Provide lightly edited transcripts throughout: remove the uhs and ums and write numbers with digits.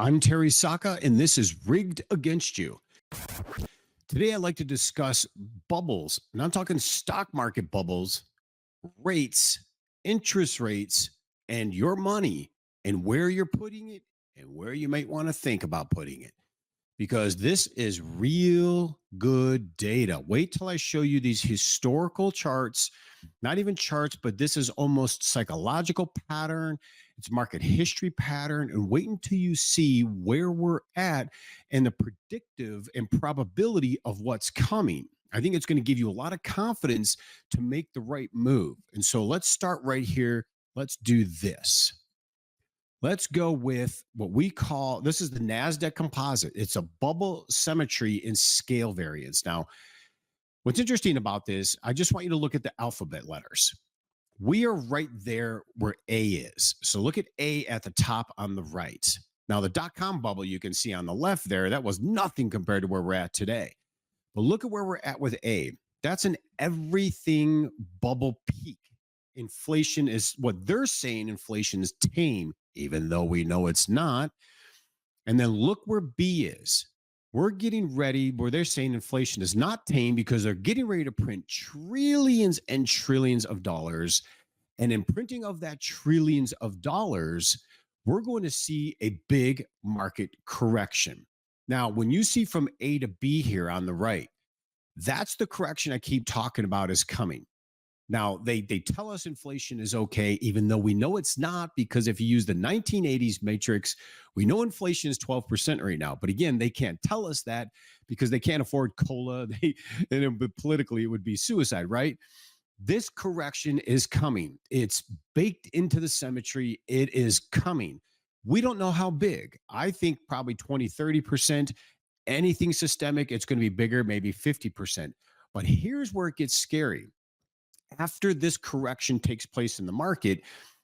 I'm Terry Sacka, and this is Rigged Against You. Today, I'd like to discuss bubbles, and I'm talking stock market bubbles, rates, interest rates, and your money, and where you're putting it, and where you might want to think about putting it. Because this is real good data. Wait till I show you these historical charts, not even charts, but this is almost psychological pattern. It's market history pattern. And wait until you see where we're at and the predictive and probability of what's coming. I think it's going to give you a lot of confidence to make the right move. And so let's start right here. Let's do this. Let's go with what we call, this is the NASDAQ Composite. It's a bubble symmetry in scale variance. Now, what's interesting about this, I just want you to look at the alphabet letters. We are right there where A is. So look at A at the top on the right. Now, the dot-com bubble you can see on the left there, that was nothing compared to where we're at today. But look at where we're at with A. That's an everything bubble peak. Inflation is what they're saying, inflation is tame, even though we know it's not. And then look where B is. We're getting ready where they're saying inflation is not tame because they're getting ready to print trillions and trillions of dollars. And in printing of that trillions of dollars, we're going to see a big market correction. Now, when you see from A to B here on the right, that's the correction I keep talking about is coming. Now, they tell us inflation is okay, even though we know it's not, because if you use the 1980s matrix, we know inflation is 12% right now. But again, they can't tell us that because they can't afford cola. And politically, it would be suicide, right? This correction is coming. It's baked into the symmetry. It is coming. We don't know how big. I think probably 20, 30%. Anything systemic, it's going to be bigger, maybe 50%. But here's where it gets scary. After this correction takes place in the market,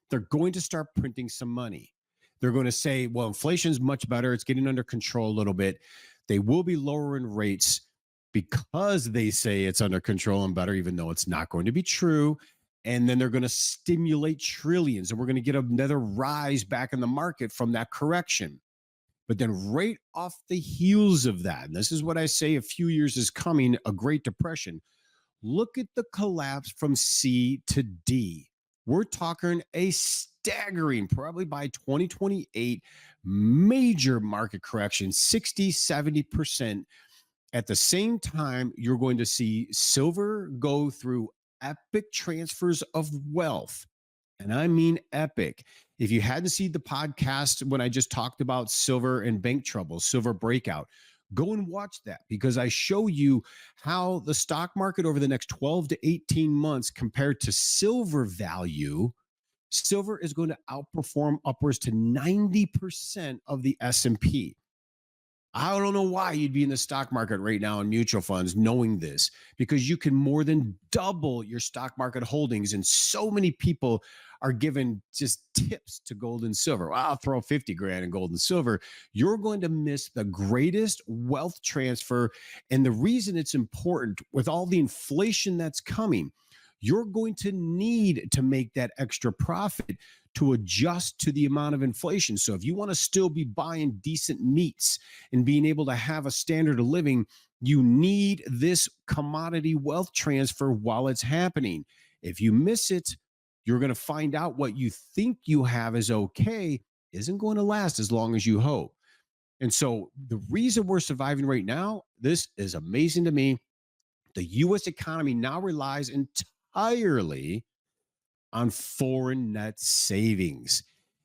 they're going to start printing some money. They're going to say, well, inflation is much better. It's getting under control a little bit. They will be lowering rates because they say it's under control and better, even though it's not going to be true. And then they're going to stimulate trillions, and we're going to get another rise back in the market from that correction. But then right off the heels of that, and this is what I say a few years is coming, a Great Depression. Look at the collapse from C to D. We're talking a staggering, probably by 2028, major market correction, 60, 70%. At the same time, you're going to see silver go through epic transfers of wealth. And I mean epic. If you hadn't seen the podcast when I just talked about silver and bank trouble, silver breakout, go and watch that because I show you how the stock market over the next 12 to 18 months compared to silver value, silver is going to outperform upwards to 90% of the S&P. I don't know why you'd be in the stock market right now in mutual funds knowing this, because you can more than double your stock market holdings. And so many people are given just tips to gold and silver. Well, I'll throw 50 grand in gold and silver. You're going to miss the greatest wealth transfer. And the reason it's important with all the inflation that's coming, you're going to need to make that extra profit to adjust to the amount of inflation. So if you want to still be buying decent meats and being able to have a standard of living, you need this commodity wealth transfer while it's happening. If you miss it, you're going to find out what you think you have is okay isn't going to last as long as you hope. And so the reason we're surviving right now, this is amazing to me. The U.S. economy now relies entirely on foreign net savings.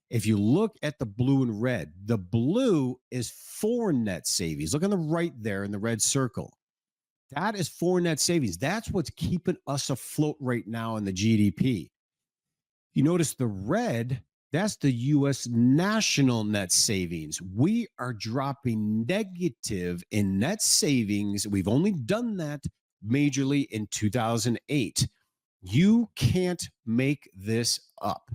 If you look at the blue and red, the blue is foreign net savings. Look on the right there in the red circle. That is foreign net savings. That's what's keeping us afloat right now in the GDP. You notice the red, that's the U.S. national net savings. We are dropping negative in net savings. We've only done that majorly in 2008. You can't make this up.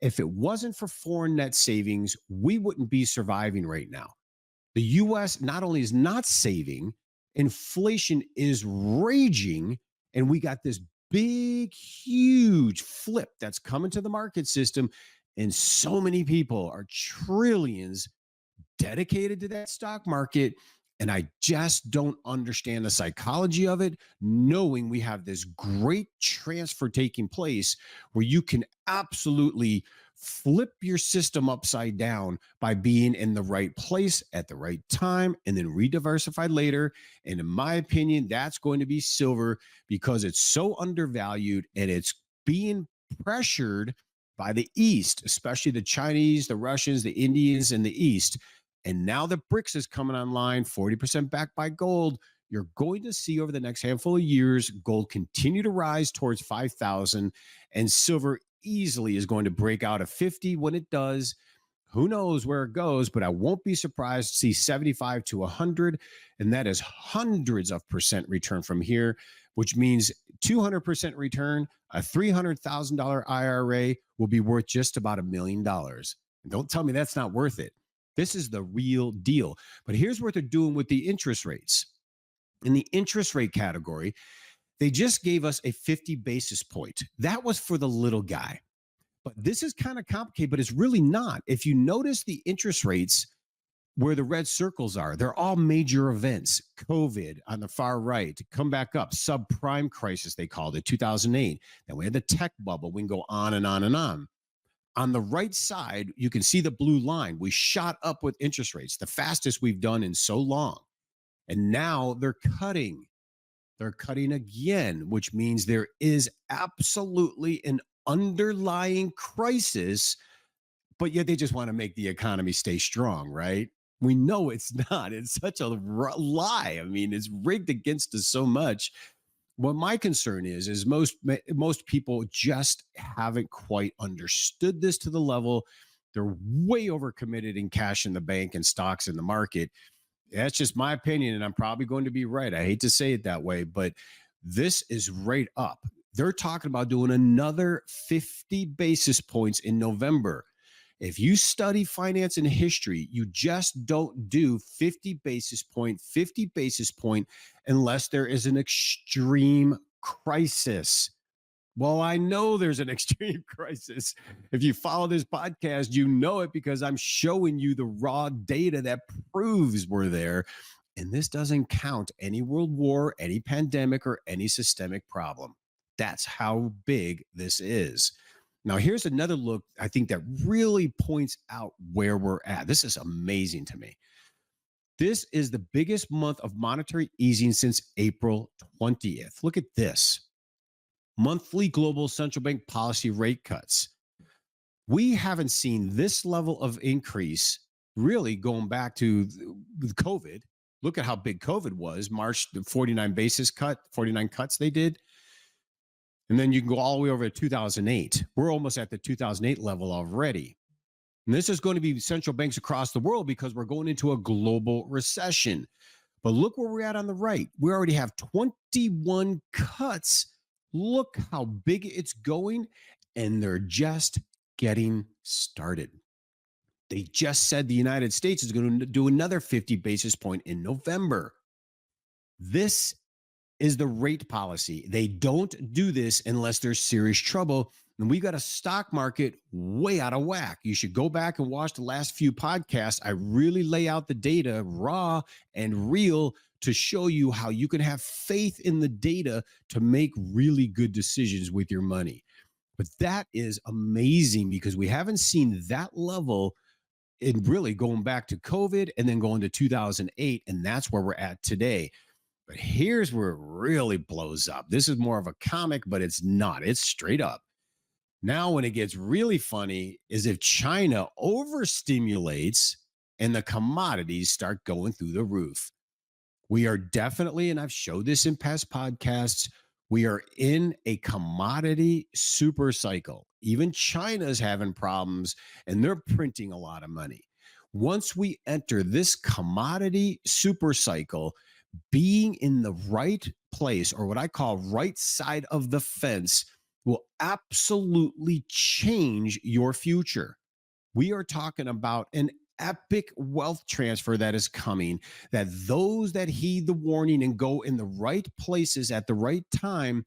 If it wasn't for foreign net savings, we wouldn't be surviving right now. The U.S. not only is not saving, inflation is raging, and we got this big, huge flip that's coming to the market system, and so many people are trillions dedicated to that stock market. And I just don't understand the psychology of it, knowing we have this great transfer taking place where you can absolutely flip your system upside down by being in the right place at the right time and then re-diversify later. And in my opinion, that's going to be silver because it's so undervalued and it's being pressured by the East, especially the Chinese, the Russians, the Indians, and the East. And now the BRICS is coming online, 40% backed by gold. You're going to see over the next handful of years gold continue to rise towards 5,000, and silver easily is going to break out of 50 when it does. Who knows where it goes, but I won't be surprised to see 75 to 100, and that is hundreds of percent return from here, which means 200% return. A $300,000 IRA will be worth just about $1 million. Don't tell me that's not worth it. This is the real deal. But here's what they're doing with the interest rates. In the interest rate category, they just gave us a 50 basis point. That was for the little guy. But this is kind of complicated, but it's really not. If you notice the interest rates where the red circles are, they're all major events. COVID on the far right, come back up, subprime crisis, they called it, 2008. Then we had the tech bubble. We can go on and on and on. On the right side, you can see the blue line. We shot up with interest rates, the fastest we've done in so long. And now they're cutting. They're cutting again, which means there is absolutely an underlying crisis, but yet they just want to make the economy stay strong, right? We know it's not. It's such a lie. I mean, it's rigged against us so much. What my concern is most people just haven't quite understood this to the level. They're way overcommitted in cash in the bank and stocks in the market. That's just my opinion, and I'm probably going to be right. I hate to say it that way, but this is right up. They're talking about doing another 50 basis points in November. If you study finance and history, you just don't do 50 basis point unless there is an extreme crisis. Well, I know there's an extreme crisis. If you follow this podcast, you know it because I'm showing you the raw data that proves we're there. And this doesn't count any world war, any pandemic, or any systemic problem. That's how big this is. Now, here's another look I think that really points out where we're at. This is amazing to me. This is the biggest month of monetary easing since April 20th. Look at this. Monthly global central bank policy rate cuts. We haven't seen this level of increase really going back to COVID. Look at how big COVID was. March, the 49 cuts they did. And then you can go all the way over to 2008. We're almost at the 2008 level already. And this is going to be central banks across the world because we're going into a global recession. But look where we're at on the right. We already have 21 cuts. Look how big it's going, and they're just getting started. They just said the United States is going to do another 50 basis point in November. This is the rate policy. They don't do this unless there's serious trouble. And we got a stock market way out of whack. You should go back and watch the last few podcasts. I really lay out the data raw and real to show you how you can have faith in the data to make really good decisions with your money. But that is amazing because we haven't seen that level in really going back to COVID and then going to 2008. And that's where we're at today. But here's where it really blows up. This is more of a comic, but it's not. It's straight up. Now, when it gets really funny is if China overstimulates and the commodities start going through the roof. We are definitely, and I've showed this in past podcasts, we are in a commodity super cycle. Even China's having problems and they're printing a lot of money. Once we enter this commodity super cycle, being in the right place, or what I call right side of the fence, will absolutely change your future. We are talking about an epic wealth transfer that is coming, that those that heed the warning and go in the right places at the right time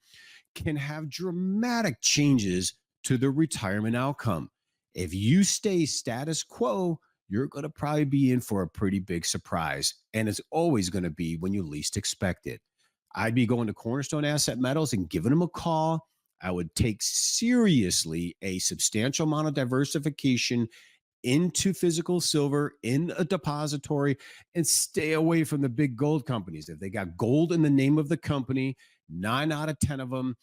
can have dramatic changes to the retirement outcome. If you stay status quo, you're going to probably be in for a pretty big surprise. And it's always going to be when you least expect it. I'd be going to Cornerstone Asset Metals and giving them a call. I would take seriously a substantial amount of diversification into physical silver in a depository and stay away from the big gold companies. If they got gold in the name of the company, 9 out of 10 of them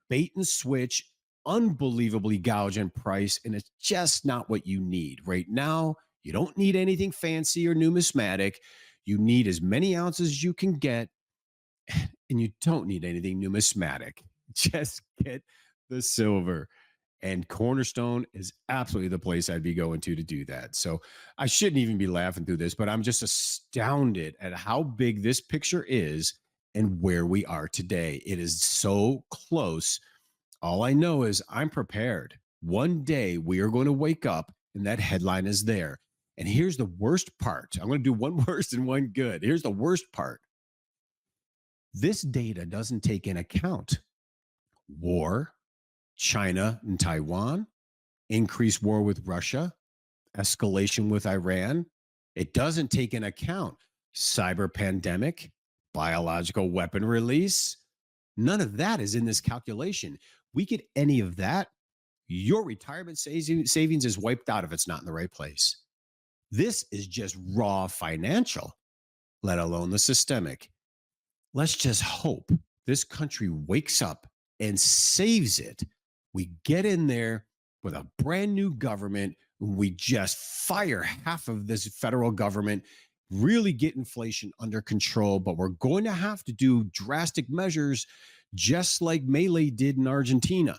bait and switch, unbelievably gouge in price, and it's just not what you need right now. You don't need anything fancy or numismatic. You need as many ounces as you can get, and you don't need anything numismatic. Just get the silver. And Cornerstone is absolutely the place I'd be going to do that. So I shouldn't even be laughing through this, but I'm just astounded at how big this picture is and where we are today. It is so close. All I know is I'm prepared. One day we are going to wake up and that headline is there. And here's the worst part. I'm going to do one worst and one good. Here's the worst part. This data doesn't take in account war, China and Taiwan, increased war with Russia, escalation with Iran. It doesn't take in account cyber pandemic, biological weapon release. None of that is in this calculation. We get any of that, your retirement savings is wiped out if it's not in the right place. This is just raw financial, let alone the systemic. Let's just hope this country wakes up and saves it. We get in there with a brand new government. We just fire half of this federal government, really get inflation under control. But we're going to have to do drastic measures, just like Milei did in Argentina.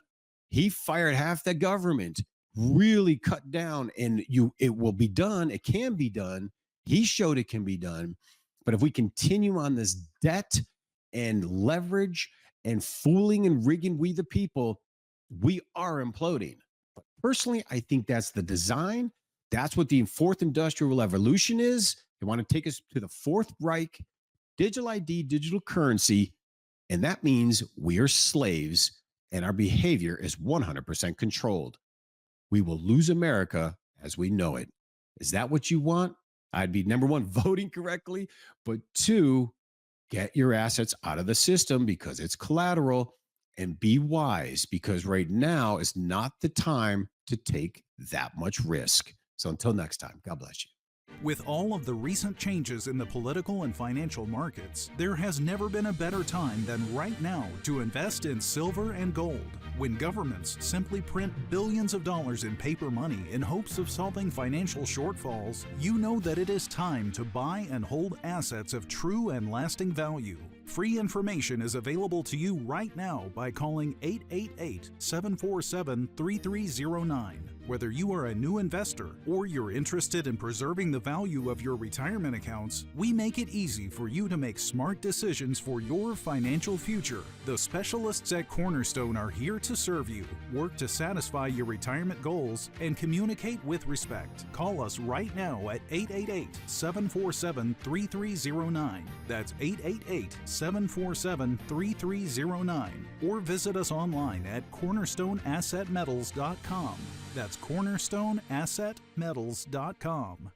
He fired half the government, really cut down, and it will be done. It can be done. He showed it can be done. But if we continue on this debt and leverage and fooling and rigging we the people, we are imploding. But personally, I think that's the design. That's what the fourth industrial revolution is. They want to take us to the Fourth Reich, digital ID, digital currency. And that means we are slaves and our behavior is 100% controlled. We will lose America as we know it. Is that what you want? I'd be number one, voting correctly, but two, get your assets out of the system because it's collateral, and be wise because right now is not the time to take that much risk. So until next time, God bless you. With all of the recent changes in the political and financial markets, there has never been a better time than right now to invest in silver and gold. When governments simply print billions of dollars in paper money in hopes of solving financial shortfalls, you know that it is time to buy and hold assets of true and lasting value. Free information is available to you right now by calling 888-747-3309. Whether you are a new investor or you're interested in preserving the value of your retirement accounts, we make it easy for you to make smart decisions for your financial future. The specialists at Cornerstone are here to serve you, work to satisfy your retirement goals, and communicate with respect. Call us right now at 888-747-3309. That's 888-747-3309. Or visit us online at cornerstoneassetmetals.com. That's cornerstoneassetmetals.com.